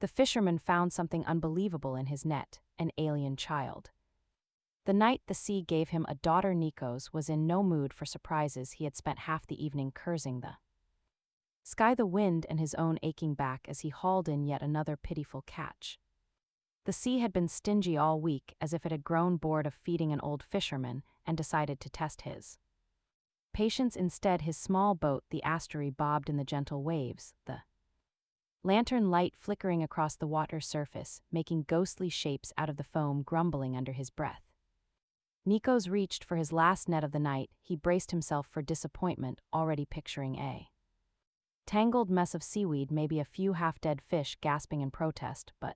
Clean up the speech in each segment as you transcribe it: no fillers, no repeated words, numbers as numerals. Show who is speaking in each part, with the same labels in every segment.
Speaker 1: The fisherman found something unbelievable in his net, an alien child. The night the sea gave him a daughter, Nikos was in no mood for surprises. He had spent half the evening cursing the sky, the wind, and his own aching back as he hauled in yet another pitiful catch. The sea had been stingy all week, as if it had grown bored of feeding an old fisherman and decided to test his patience. Instead, his small boat, the Astery, bobbed in the gentle waves, the lantern light flickering across the water's surface, making ghostly shapes out of the foam, grumbling under his breath. Nikos reached for his last net of the night. He braced himself for disappointment, already picturing a tangled mess of seaweed, maybe a few half-dead fish gasping in protest, but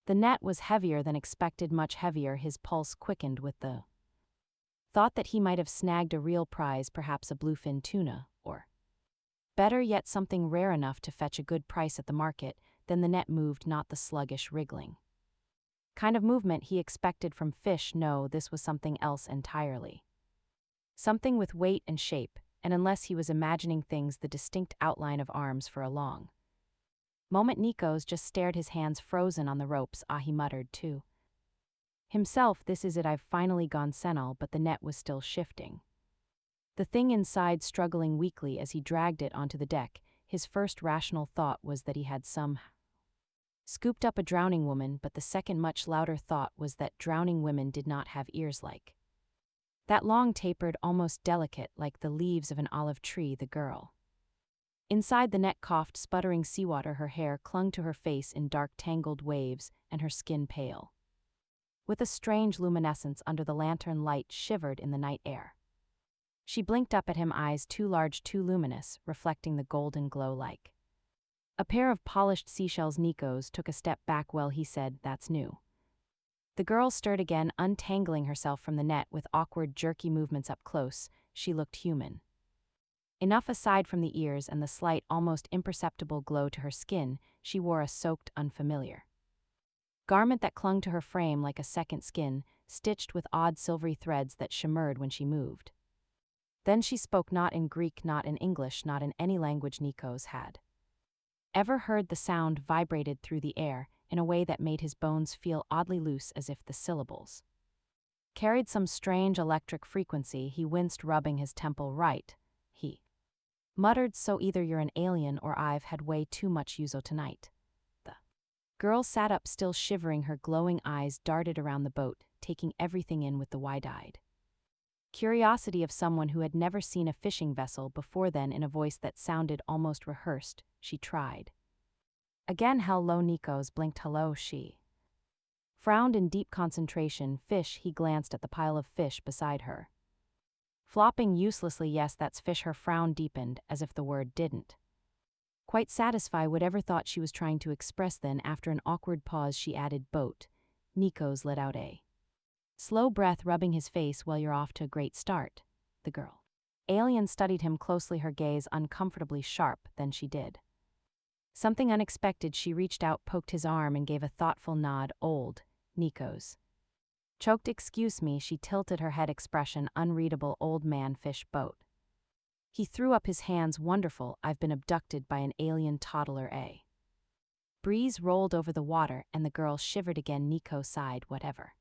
Speaker 1: the net was heavier than expected, much heavier. His pulse quickened with the thought that he might have snagged a real prize, perhaps a bluefin tuna, or better yet, something rare enough to fetch a good price at the market. Then the net moved, not the sluggish, wriggling kind of movement he expected from fish. No, this was something else entirely. Something with weight and shape, and unless he was imagining things, the distinct outline of arms. For a long moment Nikos just stared, his hands frozen on the ropes. He muttered to himself, this is it, I've finally gone senile. But the net was still shifting, the thing inside struggling weakly as he dragged it onto the deck. His first rational thought was that he had somehow scooped up a drowning woman, but the second, much louder thought was that drowning women did not have ears like that, long, tapered, almost delicate, like the leaves of an olive tree. The girl inside the net coughed, sputtering seawater. Her hair clung to her face in dark, tangled waves, and her skin, pale with a strange luminescence under the lantern light, shivered in the night air. She blinked up at him, eyes too large, too luminous, reflecting the golden glow like a pair of polished seashells. Nikos took a step back. Well, he said, that's new. The girl stirred again, untangling herself from the net with awkward, jerky movements. Up close, she looked human enough. Aside from the ears and the slight, almost imperceptible glow to her skin, she wore a soaked, unfamiliar garment that clung to her frame like a second skin, stitched with odd silvery threads that shimmered when she moved. Then she spoke, not in Greek, not in English, not in any language Nikos had ever heard. The sound vibrated through the air in a way that made his bones feel oddly loose, as if the syllables carried some strange electric frequency. He winced, rubbing his temple. Right, he muttered, so either you're an alien or I've had way too much ouzo tonight. The girl sat up, still shivering. Her glowing eyes darted around the boat, taking everything in with the wide-eyed curiosity of someone who had never seen a fishing vessel before. Then, in a voice that sounded almost rehearsed, she tried again. Hello. Nikos blinked. Hello. She frowned in deep concentration. Fish. He glanced at the pile of fish beside her, flopping uselessly. Yes, that's fish. Her frown deepened, as if the word didn't quite satisfy whatever thought she was trying to express. Then, after an awkward pause, she added, boat. Nikos let out a slow breath, rubbing his face. Well, you're off to a great start. The girl alien studied him closely, her gaze uncomfortably sharp. Then she did something unexpected. She reached out, poked his arm, and gave a thoughtful nod. Old. Nikos choked. Excuse me. She tilted her head, expression unreadable. Old man, fish, boat. He threw up his hands. Wonderful. I've been abducted by an alien toddler. A breeze rolled over the water, and the girl shivered again. Nikos sighed. Whatever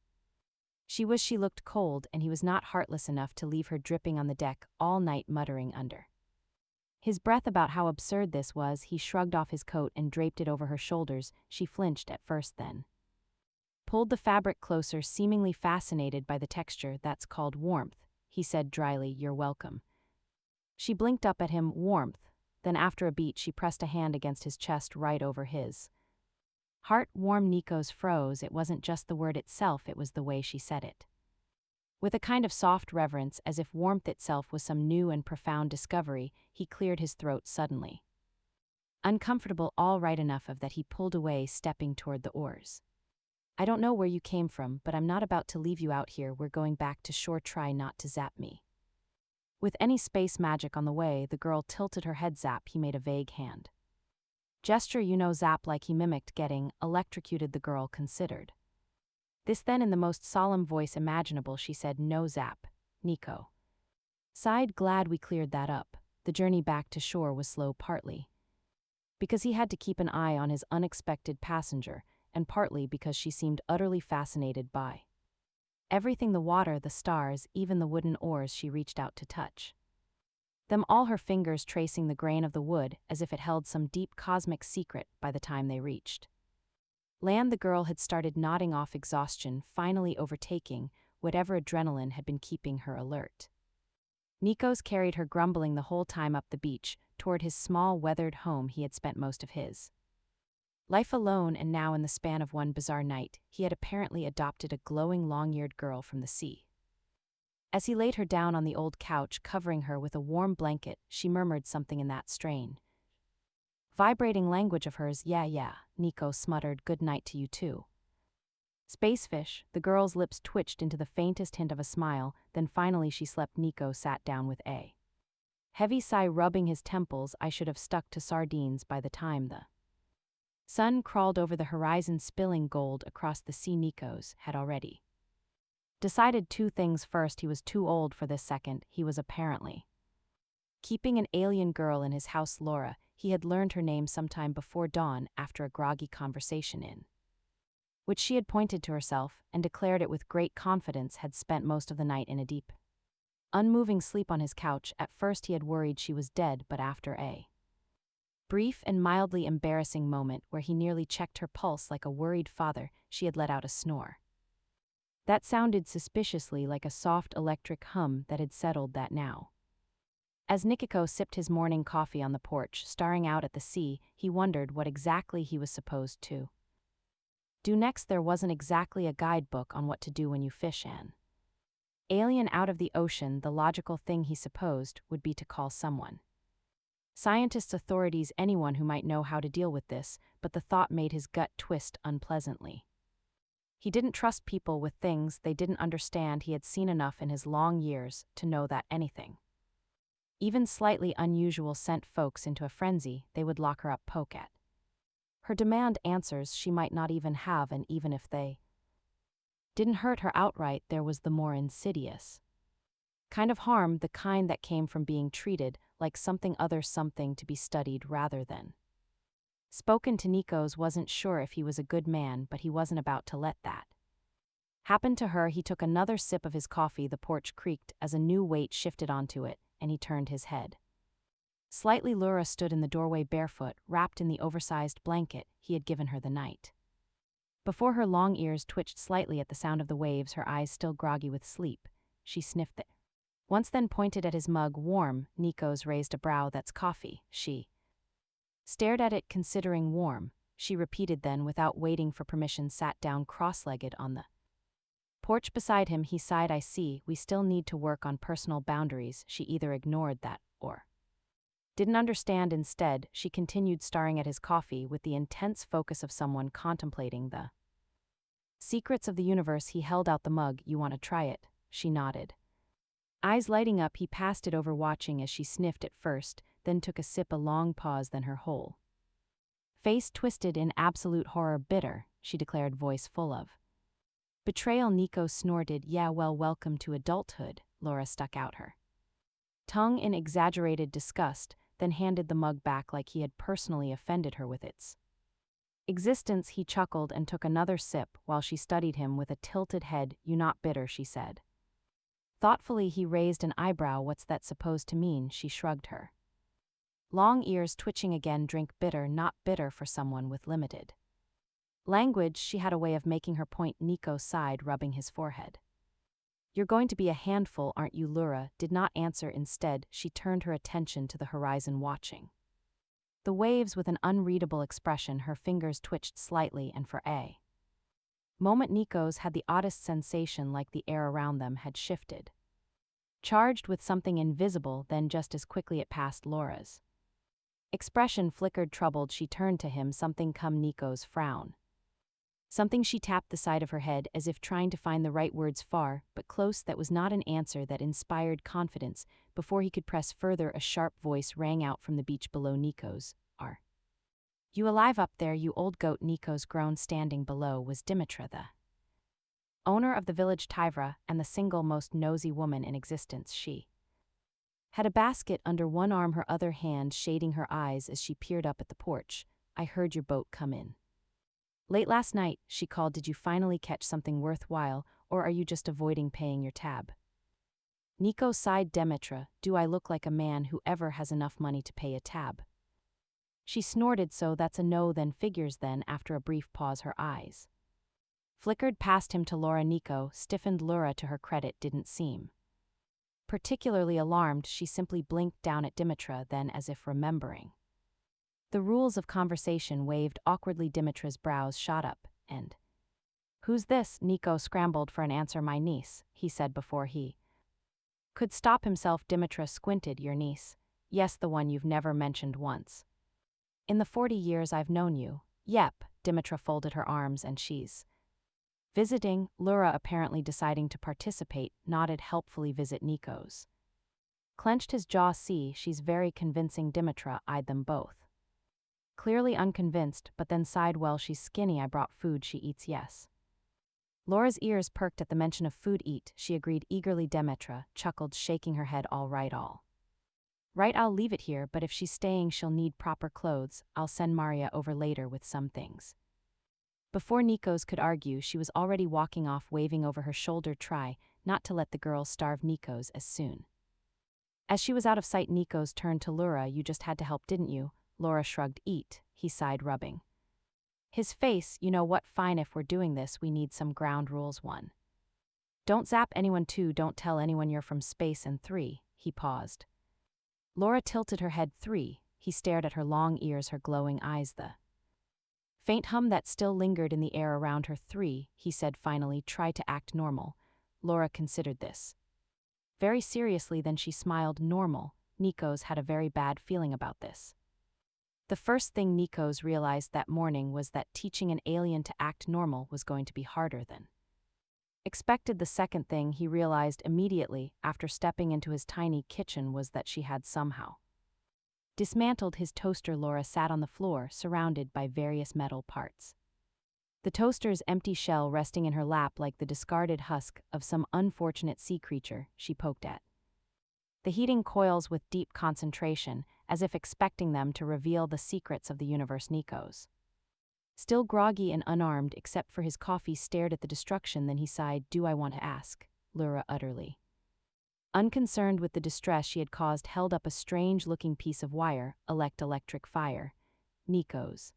Speaker 1: she was, she looked cold, and he was not heartless enough to leave her dripping on the deck all night, muttering under his breath about how absurd this was. He shrugged off his coat and draped it over her shoulders. She flinched at first, then pulled the fabric closer, seemingly fascinated by the texture. That's called warmth, he said dryly. You're welcome. She blinked up at him. Warmth. Then, after a beat, she pressed a hand against his chest, right over his heart. Warm. Nikos froze. It wasn't just the word itself, it was the way she said it. With a kind of soft reverence, as if warmth itself was some new and profound discovery, he cleared his throat suddenly. Uncomfortable, all right enough of that, he pulled away, stepping toward the oars. I don't know where you came from, but I'm not about to leave you out here. We're going back to shore. Try not to zap me. With any space magic on the way, the girl tilted her head. Zap. He made a vague hand gesture. Zap, like he mimicked getting electrocuted. The girl considered this, then in the most solemn voice imaginable she said, no zap. Nico sighed. Glad we cleared that up. The journey back to shore was slow, partly because he had to keep an eye on his unexpected passenger, and partly because she seemed utterly fascinated by everything: the water, the stars, even the wooden oars she reached out to touch them, all her fingers tracing the grain of the wood as if it held some deep cosmic secret. By the time they reached land, the girl had started nodding off, exhaustion finally overtaking whatever adrenaline had been keeping her alert. Nikos carried her grumbling the whole time up the beach, toward his small, weathered home he had spent most of his life alone, and now in the span of one bizarre night, he had apparently adopted a glowing, long-eared girl from the sea. As he laid her down on the old couch, covering her with a warm blanket, she murmured something in that strain, vibrating language of hers. Yeah, Nikos muttered, good night to you too. Spacefish. The girl's lips twitched into the faintest hint of a smile, then finally she slept. Nico sat down with a heavy sigh, rubbing his temples. I should have stuck to sardines by the time the sun crawled over the horizon, spilling gold across the sea. Nikos had already decided two things. First, he was too old for this. Second, he was apparently keeping an alien girl in his house. Laura. He had learned her name sometime before dawn after a groggy conversation in which she had pointed to herself and declared it with great confidence, had spent most of the night in a deep, unmoving sleep on his couch. At first he had worried she was dead, but after a brief and mildly embarrassing moment where he nearly checked her pulse like a worried father, she had let out a snore that sounded suspiciously like a soft electric hum that had settled. That now, as Nikiko sipped his morning coffee on the porch, staring out at the sea, he wondered what exactly he was supposed to do next. There wasn't exactly a guidebook on what to do when you fish an alien out of the ocean. The logical thing, he supposed, would be to call someone: scientists, authorities, anyone who might know how to deal with this, but the thought made his gut twist unpleasantly. He didn't trust people with things they didn't understand. He had seen enough in his long years to know that anything, even slightly unusual, sent folks into a frenzy. They would lock her up, poke at her, demand answers she might not even have, and even if they didn't hurt her outright, there was the more insidious kind of harm, the kind that came from being treated like something other, something to be studied rather than spoken to. Nikos wasn't sure if he was a good man, but he wasn't about to let that happen to her. He took another sip of his coffee. The porch creaked as a new weight shifted onto it, and he turned his head slightly. Laura stood in the doorway, barefoot, wrapped in the oversized blanket he had given her the night before. Her long ears twitched slightly at the sound of the waves, her eyes still groggy with sleep. She sniffed it once, then pointed at his mug. Warm. Nikos raised a brow. That's coffee. She stared at it, considering. Warm, she repeated, then without waiting for permission sat down cross-legged on the porch beside him. He sighed. I see, we still need to work on personal boundaries. She either ignored that or didn't understand. Instead, she continued staring at his coffee with the intense focus of someone contemplating the secrets of the universe. He held out the mug. You want to try it? She nodded, eyes lighting up. He passed it over, watching as she sniffed at first, then took a sip. A long pause, then her whole face twisted in absolute horror. Bitter, she declared, voice full of betrayal. Nico snorted. Yeah, well, welcome to adulthood. Laura stuck out her tongue in exaggerated disgust, then handed the mug back like he had personally offended her with its existence. He chuckled and took another sip while she studied him with a tilted head. You not bitter? She said thoughtfully. He raised an eyebrow. What's that supposed to mean? She shrugged, her long ears twitching again. Drink bitter, not bitter for someone with limited language. She had a way of making her point. Nico sighed, rubbing his forehead. You're going to be a handful, aren't you? Laura did not answer. Instead, she turned her attention to the horizon, watching the waves with an unreadable expression. Her fingers twitched slightly, and for a moment Nikos had the oddest sensation, like the air around them had shifted, charged with something invisible. Then just as quickly it passed. Laura's expression flickered, troubled. She turned to him. Something come. Nikos frown. Something. She tapped the side of her head as if trying to find the right words. Far, but close. That was not an answer that inspired confidence. Before he could press further, a sharp voice rang out from the beach below. Nikos, are you alive up there, you old goat? Nikos groaned. Standing below was Dimitra, the owner of the village Tyvra, and the single most nosy woman in existence. She Had a basket under one arm, her other hand shading her eyes as she peered up at the porch. I heard your boat come in. Late last night, she called. Did you finally catch something worthwhile, or are you just avoiding paying your tab? Nico sighed. Demetra, do I look like a man who ever has enough money to pay a tab? She snorted. So that's a no then. Figures then. After a brief pause, her eyes flickered past him to Laura. Nico stiffened. Laura, to her credit, didn't seem particularly alarmed. She simply blinked down at Demetra, then, as if remembering the rules of conversation, waved awkwardly. Demetra's brows shot up, and who's this? Nico scrambled for an answer. My niece, he said before he could stop himself. Demetra squinted. Your niece? Yes, the one you've never mentioned once. In the 40 years I've known you. Yep. Demetra folded her arms. And she's visiting? Laura, apparently deciding to participate, nodded helpfully. Visit? Nico's clenched his jaw. See, she's very convincing. Demetra eyed them both, clearly unconvinced, but then sighed. Well, she's skinny. I brought food. She eats. Yes. Laura's ears perked at the mention of food. Eat, she agreed eagerly. Demetra chuckled, shaking her head. All right, I'll leave it here, but if she's staying she'll need proper clothes. I'll send Maria over later with some things. Before Nikos could argue, she was already walking off, waving over her shoulder. Try not to let the girls starve. Nikos as soon as she was out of sight. Nikos turned to Laura. You just had to help, didn't you? Laura shrugged. Eat, he sighed, rubbing his face. You know what? Fine, if we're doing this, we need some ground rules. 1. Don't zap anyone. 2. Don't tell anyone you're from space. And 3. He paused. Laura tilted her head. 3. He stared at her long ears, her glowing eyes, the faint hum that still lingered in the air around her. 3. He said finally, try to act normal. Laura considered this very seriously, then she smiled. Normal? Nikos had a very bad feeling about this. The first thing Nikos realized that morning was that teaching an alien to act normal was going to be harder than expected. The second thing he realized immediately after stepping into his tiny kitchen was that she had somehow dismantled his toaster. Laura sat on the floor, surrounded by various metal parts, the toaster's empty shell resting in her lap like the discarded husk of some unfortunate sea creature. She poked at the heating coils with deep concentration, as if expecting them to reveal the secrets of the universe. Nikos, still groggy and unarmed except for his coffee, stared at the destruction. Then he sighed. Do I want to ask? Laura, utterly unconcerned with the distress she had caused, held up a strange-looking piece of wire. Electric fire. Nikos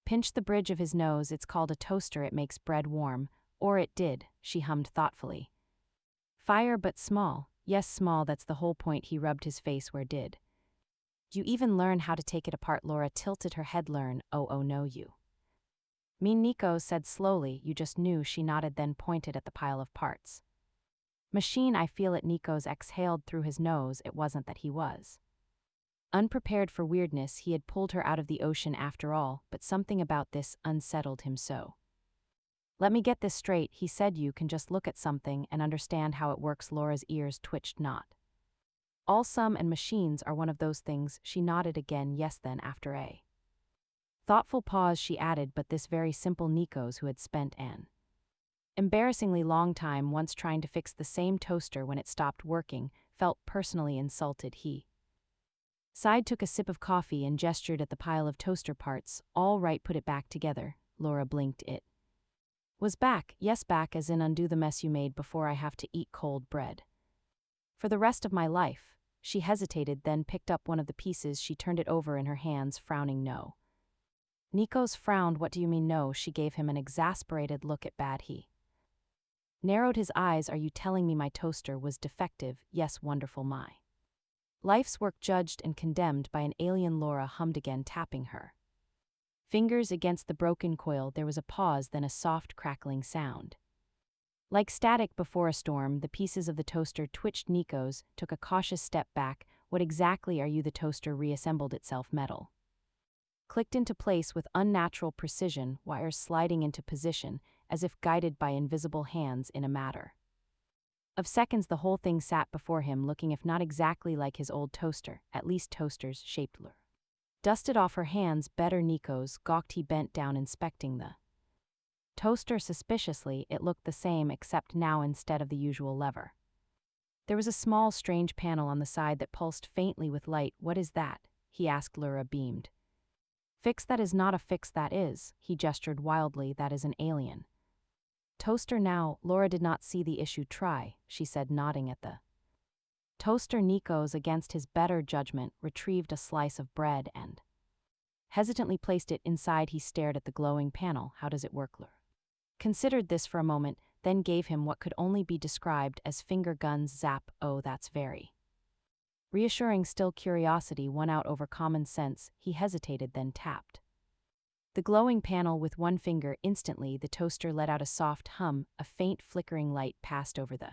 Speaker 1: pinched the bridge of his nose. It's called a toaster. It makes bread warm. Or it did, she hummed thoughtfully. Fire, but small. Yes, small, that's the whole point. He rubbed his face. Where did you even learn how to take it apart? Laura tilted her head. Learn? Oh no, you mean? Nikos said slowly. You just knew. She nodded, then pointed at the pile of parts. Machine, I feel it. Nikos exhaled through his nose. It wasn't that he was unprepared for weirdness. He had pulled her out of the ocean after all, but something about this unsettled him. So let me get this straight, he said. You can just look at something and understand how it works. Laura's ears twitched. Not all some, and machines are one of those things. She nodded again. Yes, then after a thoughtful pause she added, but this very simple. Nikos, who had spent an embarrassingly long time once trying to fix the same toaster when it stopped working, felt personally insulted. He sighed, took a sip of coffee, and gestured at the pile of toaster parts. All right, put it back together. Laura blinked. It was back. Yes, back as in undo the mess you made before I have to eat cold bread for the rest of my life. She hesitated, then picked up one of the pieces. She turned it over in her hands, frowning. No. Nikos frowned. What do you mean no? She gave him an exasperated look. At bad. He narrowed his eyes. Are you telling me my toaster was defective? Yes, wonderful. My life's work judged and condemned by an alien. Laura hummed again, tapping her fingers against the broken coil. There was a pause, then a soft crackling sound. Like static before a storm, the pieces of the toaster twitched. Nikos took a cautious step back. What exactly are you? The toaster reassembled itself. Metal clicked into place with unnatural precision, wires sliding into position, as if guided by invisible hands. In a matter of seconds, the whole thing sat before him, looking if not exactly like his old toaster, at least toasters shaped. Dusted off her hands. Better. Nikos gawked. He bent down, inspecting the toaster suspiciously. It looked the same, except now instead of the usual lever There was a small, strange panel on the side that pulsed faintly with light. What is that? He asked. Lura beamed. Fix that is not a fix that is, he gestured wildly. That is an alien. Toaster now. Laura did not see the issue. Try, she said, nodding at the toaster. Nikos, against his better judgment, retrieved a slice of bread and hesitantly placed it inside. He stared at the glowing panel. How does it work? Laura considered this for a moment, then gave him what could only be described as finger guns. Zap. Oh, that's very reassuring. Still, curiosity won out over common sense. He hesitated, then tapped the glowing panel with one finger. Instantly, the toaster let out a soft hum. A faint flickering light passed over the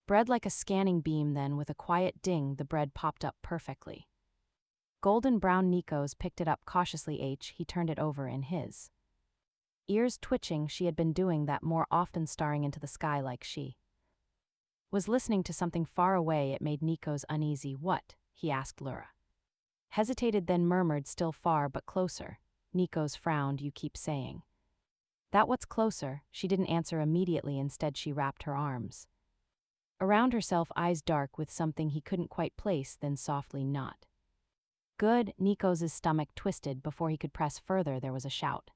Speaker 1: bread like a scanning beam. Then, with a quiet ding, the bread popped up perfectly golden brown. Nikos picked it up cautiously. He turned it over in his ears twitching. She had been doing that more often, staring into the sky like she was listening to something far away. It made Nikos uneasy. What? He asked. Lura hesitated, then murmured, still far but closer. Nikos frowned. You keep saying that. What's closer? She didn't answer immediately. Instead, she wrapped her arms around herself, eyes dark with something he couldn't quite place, then softly, not good. Nikos' stomach twisted. Before he could press further, there was a shout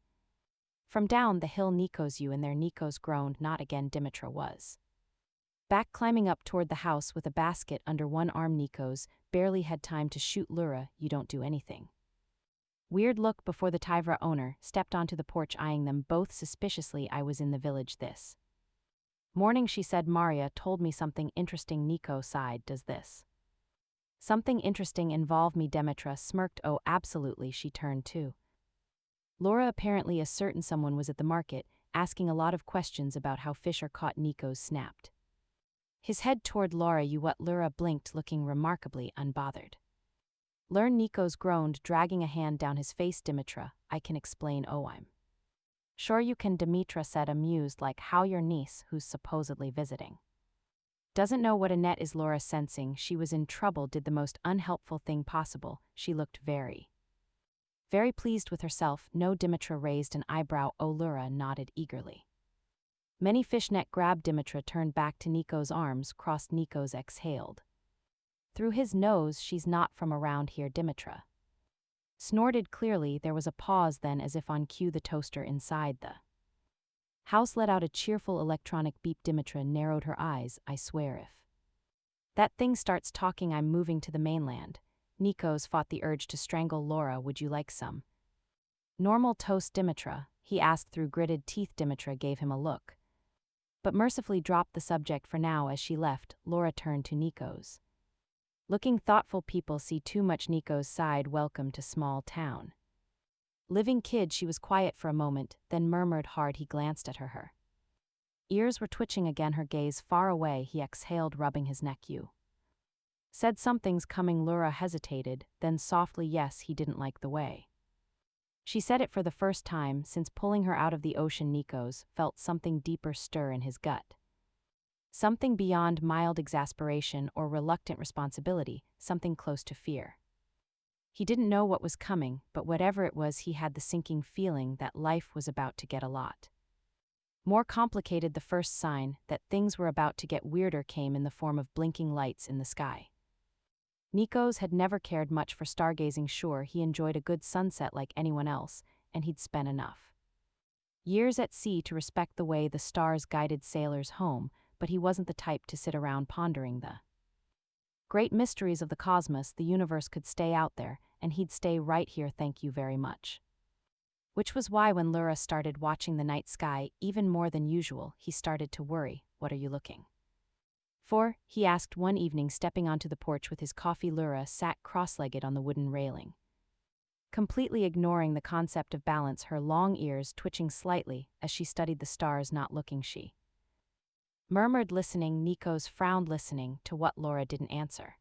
Speaker 1: from down the hill. Nikos, you in there? Nikos groaned. Not again. Dimitra was back, climbing up toward the house with a basket under one arm. Nikos barely had time to shoot Lura. You don't do anything weird look before the Tivra owner stepped onto the porch, eyeing them both suspiciously. I was in the village this morning, she said. Maria told me something interesting. Nico sighed. Does this something interesting involve me? Dimitra smirked. Oh, absolutely. She turned to Laura. Apparently a certain someone was at the market, asking a lot of questions about how Fisher caught. Nikos snapped his head toward Laura. You what? Laura blinked, looking remarkably unbothered. Learn. Nikos groaned, dragging a hand down his face. Dimitra, I can explain. Oh, I'm sure you can, Dimitra said, amused. Like how your niece, who's supposedly visiting, doesn't know what a net is. Laura, sensing she was in trouble, did the most unhelpful thing possible. She looked very pleased with herself. No. Dimitra raised an eyebrow. Oh. Laura nodded eagerly. Many fishnet grabbed. Dimitra turned back to Nikos' arms, crossed. Nikos exhaled through his nose. She's not from around here. Dimitra snorted clearly. There was a pause, then, as if on cue, the toaster inside the house let out a cheerful electronic beep. Dimitra narrowed her eyes. I swear if that thing starts talking, I'm moving to the mainland. Nikos fought the urge to strangle Laura. Would you like some normal toast, Dimitra? He asked through gritted teeth. Dimitra gave him a look, but mercifully dropped the subject for now. As she left, Laura turned to Nikos, looking thoughtful. People see too much. Nikos sighed. Welcome to small town living, kid. She was quiet for a moment, then murmured hard. He glanced at her. Her ears were twitching again, her gaze far away. He exhaled, rubbing his neck. You said something's coming. Laura hesitated, then softly, yes. He didn't like the way she said it for the first time since pulling her out of the ocean. Nikos felt something deeper stir in his gut. Something beyond mild exasperation or reluctant responsibility, something close to fear. He didn't know what was coming, but whatever it was, he had the sinking feeling that life was about to get a lot more complicated. The first sign that things were about to get weirder came in the form of blinking lights in the sky. Nikos had never cared much for stargazing. Sure, he enjoyed a good sunset like anyone else, and he'd spent enough years at sea to respect the way the stars guided sailors home, but he wasn't the type to sit around pondering the great mysteries of the cosmos. The universe could stay out there, and he'd stay right here. Thank you very much. Which was why when Lura started watching the night sky even more than usual, he started to worry. What are you looking for? He asked one evening, stepping onto the porch with his coffee. Lura sat cross-legged on the wooden railing, completely ignoring the concept of balance, her long ears twitching slightly as she studied the stars. Not looking, she murmured. Listening. Nikos frowned, listening to what Laura didn't answer.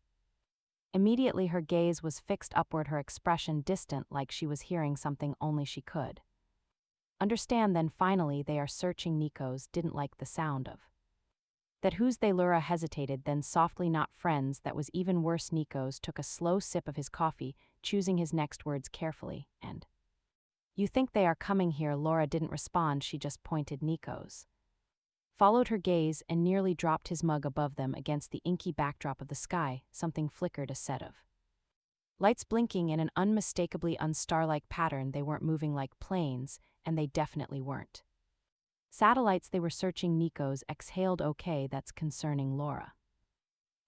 Speaker 1: Immediately her gaze was fixed upward, her expression distant, like she was hearing something only she could understand. Then finally, they are searching. Nikos didn't like the sound of that. Who's they? Laura hesitated, then softly, not friends. That was even worse. Nikos took a slow sip of his coffee, choosing his next words carefully. And you think they are coming here? Laura didn't respond, she just pointed. Nikos followed her gaze and nearly dropped his mug above them against the inky backdrop of the sky. Something flickered a set of lights blinking in an unmistakably unstar-like pattern. They weren't moving like planes, and they definitely weren't satellites. They were searching. Nico's exhaled. Okay, that's concerning. Laura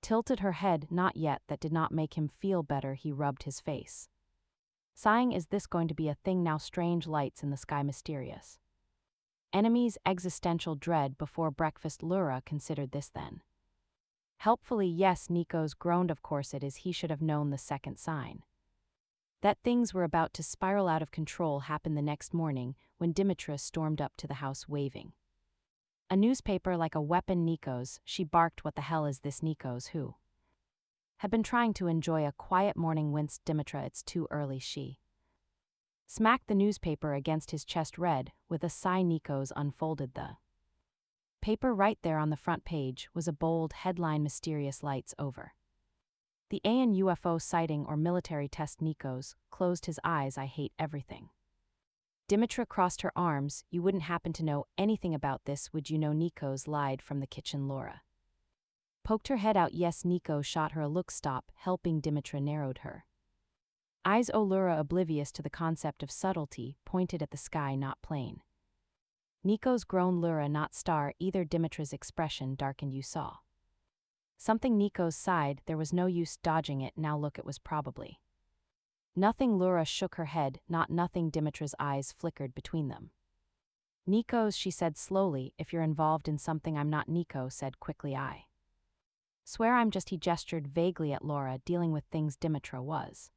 Speaker 1: tilted her head. Not yet. That did not make him feel better. He rubbed his face, sighing. Is this going to be a thing now? Strange lights in the sky, mysterious enemies, existential dread before breakfast. Laura considered this then. Helpfully, yes. Nico's groaned. Of course it is. He should have known the second sign that things were about to spiral out of control happened the next morning when Dimitra stormed up to the house waving a newspaper like a weapon. Nico's, she barked. What the hell is this? Nico's, who had been trying to enjoy a quiet morning, winced. Dimitra, it's too early. She smacked the newspaper against his chest. Read, with a sigh. Nico's unfolded the paper. Right there on the front page was a bold headline, mysterious lights over the AN UFO sighting or military test. Nico's closed his eyes. I hate everything. Dimitra crossed her arms. You wouldn't happen to know anything about this, would you? No. Nico's lied from the kitchen. Laura poked her head out. Yes. Nico shot her a look. Stop helping. Dimitra narrowed her eyes. Oh. Laura, oblivious to the concept of subtlety, pointed at the sky. Not plane. Nico's groaned. Laura, not star either. Dimitra's expression darkened. You saw something? Nico's sighed. There was no use dodging it. Now look, it was probably nothing. Laura shook her head. Not nothing. Dimitra's eyes flickered between them. Nico's, she said slowly. If you're involved in something I'm not. Nico said quickly. I swear I'm just. He gestured vaguely at Laura. Dealing with things. Dimitra was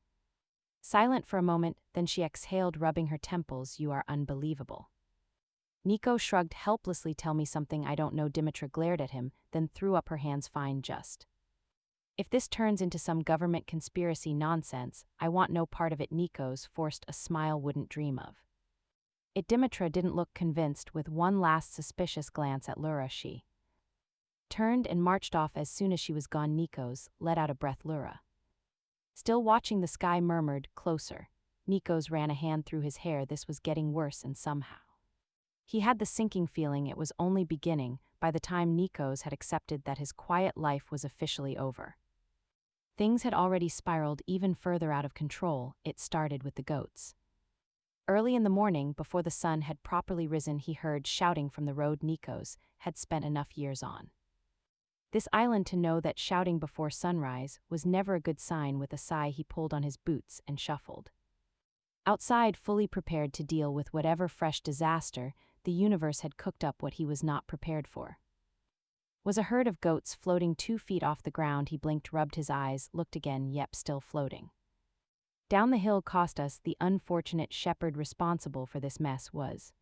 Speaker 1: silent for a moment, then she exhaled, rubbing her temples. You are unbelievable. Nico shrugged helplessly. Tell me something I don't know. Dimitra glared at him, then threw up her hands. Fine, just if this turns into some government conspiracy nonsense, I want no part of it. Nico's forced a smile. Wouldn't dream of it. Dimitra didn't look convinced. With one last suspicious glance at Laura, she turned and marched off. As soon as she was gone, Nico's let out a breath. Laura, still watching the sky, murmured, closer. Nico's ran a hand through his hair. This was getting worse, and somehow he had the sinking feeling it was only beginning by the time Nico's had accepted that his quiet life was officially over. Things had already spiraled even further out of control. It started with the goats. Early in the morning, before the sun had properly risen, he heard shouting from the road Nico's had spent enough years on this island to know that shouting before sunrise was never a good sign. With a sigh, he pulled on his boots and shuffled outside, fully prepared to deal with whatever fresh disaster the universe had cooked up. What he was not prepared for was a herd of goats floating 2 feet off the ground. He blinked, rubbed his eyes, looked again. Yep, still floating down the hill. Costas, the unfortunate shepherd responsible for this mess, was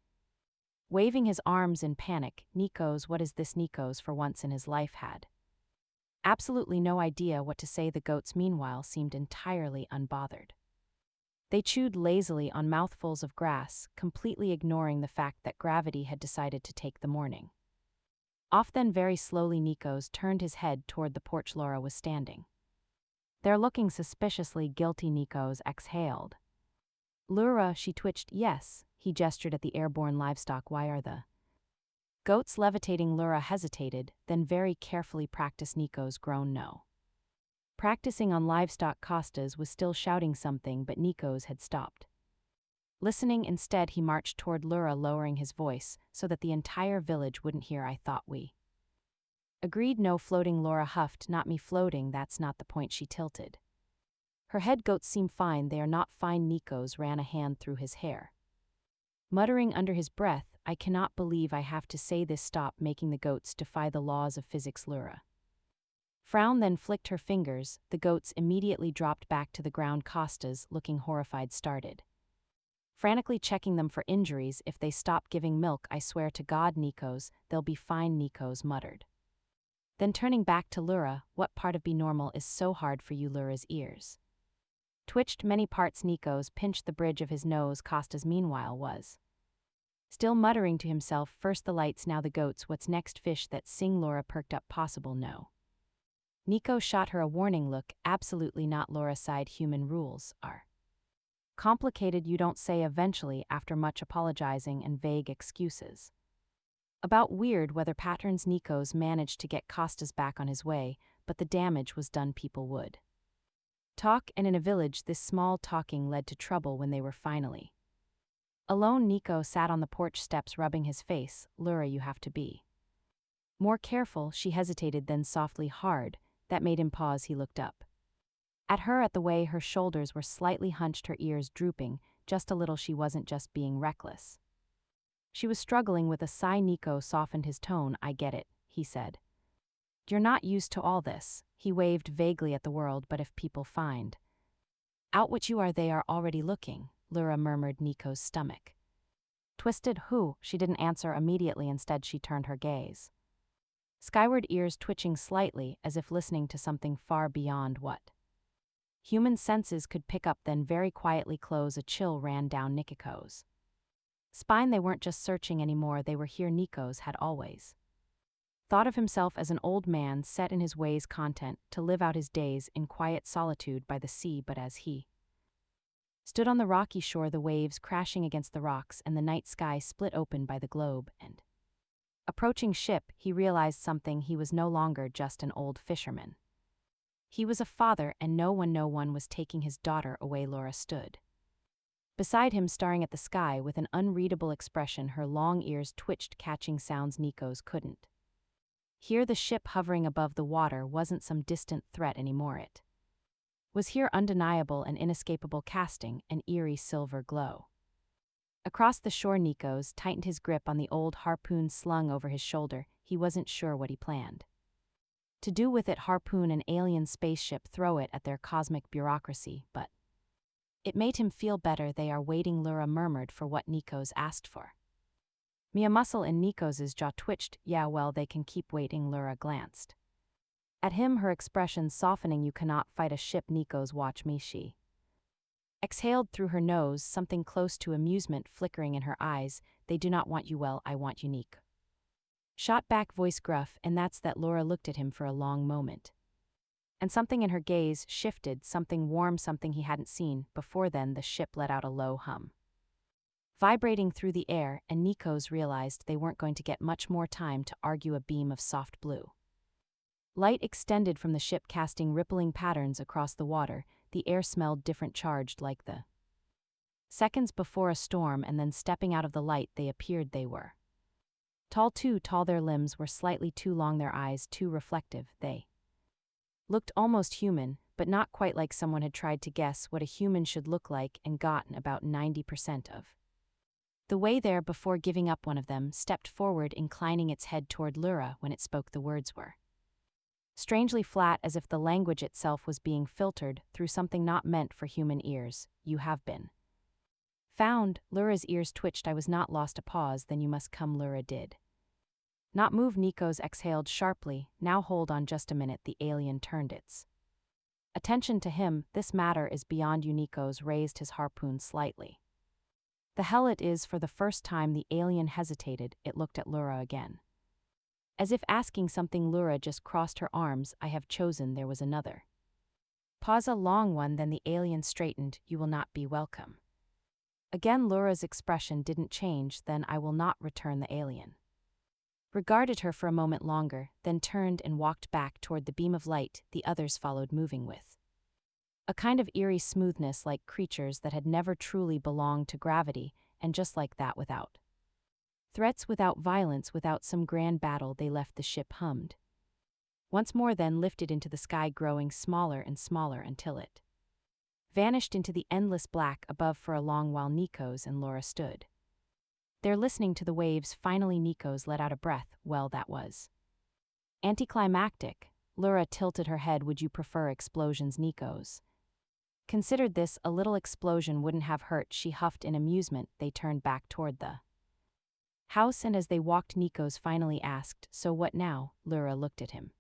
Speaker 1: waving his arms in panic. Nico's, what is this? Nico's, for once in his life, had absolutely no idea what to say. The goats, meanwhile, seemed entirely unbothered. They chewed lazily on mouthfuls of grass, completely ignoring the fact that gravity had decided to take the morning off. Then very slowly Nico's turned his head toward the porch. Laura was standing there looking suspiciously guilty. Nico's exhaled. Laura, she twitched. Yes, he gestured at the airborne livestock. Why are the goats levitating? Laura hesitated, then very carefully practiced. Nico's groaned. No. Practicing on livestock. Costas was still shouting something, but Nico's had stopped listening. Instead, he marched toward Laura, lowering his voice so that the entire village wouldn't hear. I thought we agreed no floating. Laura huffed. Not me floating, that's not the point. She tilted her head. Goats seem fine. They are not fine. Nico's ran a hand through his hair, muttering under his breath, I cannot believe I have to say this. Stop making the goats defy the laws of physics. Laura frowned, then flicked her fingers. The goats immediately dropped back to the ground. Costas, looking horrified, started frantically checking them for injuries. If they stop giving milk, I swear to God, Nico's, they'll be fine. Nico's muttered. Then turning back to Laura, what part of be normal is so hard for you? Laura's ears twitched. Many parts. Nico's pinched the bridge of his nose. Costas, meanwhile, was still muttering to himself. First the lights, now the goats. What's next? Fish that sing. Laura perked up. Possible? No. Nico shot her a warning look. Absolutely not. Laura sighed. Human rules are complicated, you don't say. Eventually, after much apologizing and vague excuses, About weird weather patterns. Nikos managed to get Costas back on his way, but the damage was done. People would talk, and in a village this small talking led to trouble. When they were finally alone, Nico sat on the porch steps rubbing his face. Lura, you have to be more careful. She hesitated, then softly hard. That made him pause. He looked up at her, at the way her shoulders were slightly hunched, her ears drooping, just a little. She wasn't just being reckless. She was struggling with a sigh. Nico softened his tone. I get it, he said. You're not used to all this. He waved vaguely at the world. But if people find out what you are, they are already looking, Lura murmured. Nico's stomach twisted. Who? She didn't answer immediately. Instead, she turned her gaze skyward, ears twitching slightly, as if listening to something far beyond what human senses could pick up. Then very quietly close. A chill ran down Nikiko's spine. They weren't just searching anymore, they were here. Nikos had always thought of himself as an old man set in his ways, content to live out his days in quiet solitude by the sea. But as he stood on the rocky shore, the waves crashing against the rocks and the night sky split open by the globe and approaching ship, he realized something. He was no longer just an old fisherman. He was a father, and no one was taking his daughter away. Laura stood beside him, staring at the sky with an unreadable expression. Her long ears twitched, catching sounds Nikos couldn't hear. The ship hovering above the water wasn't some distant threat anymore. It was here, undeniable and inescapable, casting an eerie silver glow across the shore. Nikos tightened his grip on the old harpoon slung over his shoulder. He wasn't sure what he planned to do with it. Harpoon an alien spaceship, throw it at their cosmic bureaucracy, but it made him feel better. They are waiting, Lura murmured, for what Nikos asked for. A muscle in Nikos's jaw twitched. Yeah, well, they can keep waiting. Lura glanced at him, her expression softening. You cannot fight a ship, Nikos. Watch me. She exhaled through her nose, something close to amusement flickering in her eyes. They do not want you. Well, I want you. Nico shot back, voice gruff. And that's that. Laura looked at him for a long moment, and something in her gaze shifted, something warm, something he hadn't seen before. Then the ship let out a low hum, vibrating through the air, and Nikos realized they weren't going to get much more time to argue. A beam of soft blue light extended from the ship, casting rippling patterns across the water. The air smelled different, charged like the seconds before a storm, and then stepping out of the light they appeared. They were tall, too tall. Their limbs were slightly too long, their eyes too reflective. They looked almost human, but not quite, like someone had tried to guess what a human should look like and gotten about 90% of the way there before giving up. One of them stepped forward, inclining its head toward Lura. When it spoke, the words were strangely flat, as if the language itself was being filtered through something not meant for human ears. You have been found. Lura's ears twitched. I was not lost. A pause. Then you must come. Lura did not move. Nikos exhaled sharply. Now hold on just a minute. The alien turned its attention to him. This matter is beyond you. Nikos raised his harpoon slightly. The hell it is. For the first time the alien hesitated. It looked at Lura again, as if asking something. Lura just crossed her arms. I have chosen. There was another pause, a long one. Then the alien straightened. You will not be welcome. Again Lura's expression didn't change. Then I will not return. The alien regarded her for a moment longer, then turned and walked back toward the beam of light. The others followed, moving with a kind of eerie smoothness, like creatures that had never truly belonged to gravity. And just like that, without threats, without violence, without some grand battle, they left. The ship hummed once more, then lifted into the sky, growing smaller and smaller until it vanished into the endless black above. For a long while Nikos and Laura stood there, listening to the waves. Finally Nikos let out a breath. Well, that was anticlimactic. Laura tilted her head. Would you prefer explosions? Nikos considered this. A little explosion wouldn't have hurt. She huffed in amusement. They turned back toward the house, and as they walked Nikos finally asked, so what now? Lura looked at him.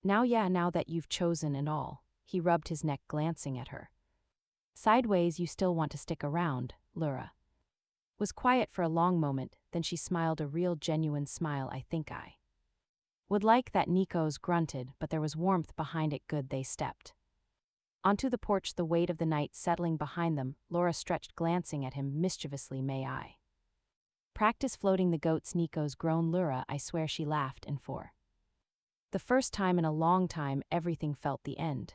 Speaker 1: Now, yeah, now that you've chosen and all. He rubbed his neck, glancing at her sideways. You still want to stick around? Lura was quiet for a long moment, then she smiled, a real genuine smile. I think I would like that. Nikos grunted, but there was warmth behind it. Good. They stepped onto the porch, the weight of the night settling behind them. Laura stretched, glancing at him mischievously. May I Practice floating the goats Nico's grown Lura, I swear she laughed, and for the first time in a long time everything felt the end.